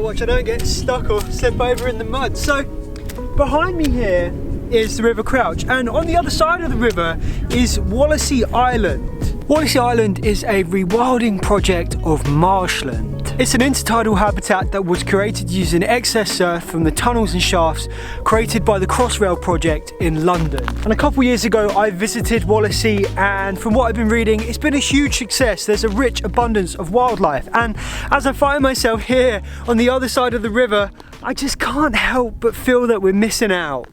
watch I don't get stuck or slip over in the mud. So behind me here is the River Crouch, and on the other side of the river is Wallasey Island. Wallasey Island is a rewilding project of marshland. It's an intertidal habitat that was created using excess surf from the tunnels and shafts created by the Crossrail project in London. And a couple years ago I visited Wallasey, and from what I've been reading, it's been a huge success. There's a rich abundance of wildlife, and as I find myself here on the other side of the river, I just can't help but feel that we're missing out.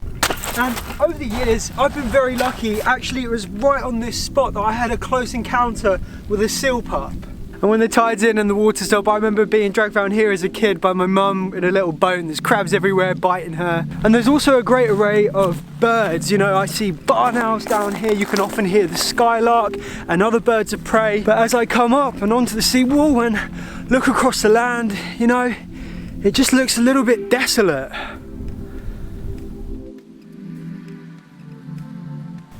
And over the years, I've been very lucky. Actually, it was right on this spot that I had a close encounter with a seal pup. And when the tide's in and the water's up, I remember being dragged around here as a kid by my mum in a little boat, and there's crabs everywhere biting her. And there's also a great array of birds. You know, I see barn owls down here. You can often hear the skylark and other birds of prey. But as I come up and onto the seawall and look across the land, you know, it just looks a little bit desolate.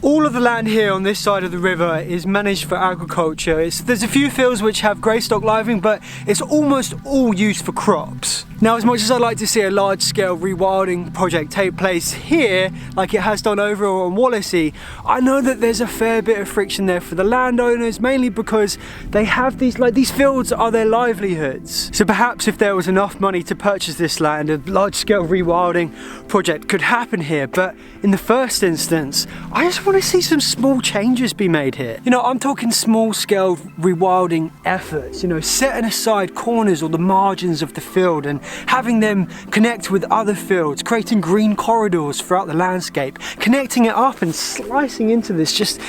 All of the land here on this side of the river is managed for agriculture. There's a few fields which have grey stock living, but it's almost all used for crops. Now, as much as I'd like to see a large-scale rewilding project take place here, like it has done over on Wallasey, I know that there's a fair bit of friction there for the landowners, mainly because they have these fields are their livelihoods. So perhaps if there was enough money to purchase this land, a large-scale rewilding project could happen here. But in the first instance, I just want to see some small changes be made here. You know, I'm talking small-scale rewilding efforts, you know, setting aside corners or the margins of the field and having them connect with other fields, creating green corridors throughout the landscape, connecting it up and slicing into this just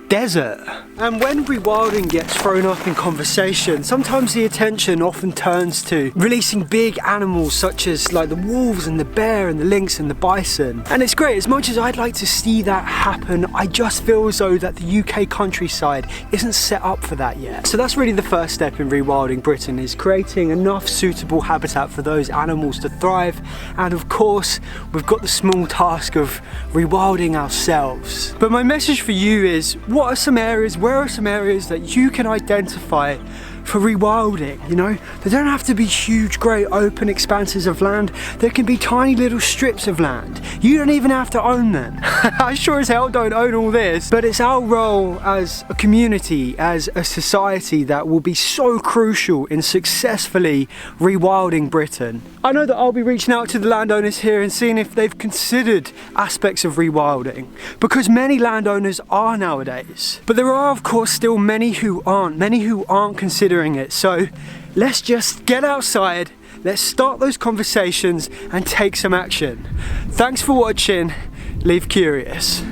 desert. And when rewilding gets thrown up in conversation, sometimes the attention often turns to releasing big animals such as like the wolves and the bear and the lynx and the bison. And it's great. As much as I'd like to see that happen, I just feel as though that the UK countryside isn't set up for that yet. So that's really the first step in rewilding Britain, is creating enough suitable habitat for those animals to thrive. And of course, we've got the small task of rewilding ourselves. But my message for you is, where are some areas that you can identify for rewilding? You know, they don't have to be huge, great open expanses of land. There can be tiny little strips of land. You don't even have to own them. I sure as hell don't own all this, but it's our role as a community, as a society, that will be so crucial in successfully rewilding Britain. I know that I'll be reaching out to the landowners here and seeing if they've considered aspects of rewilding, because many landowners are nowadays. But there are, of course, still many who aren't considering it. So let's just get outside, let's start those conversations and take some action. Thanks for watching. Leave curious.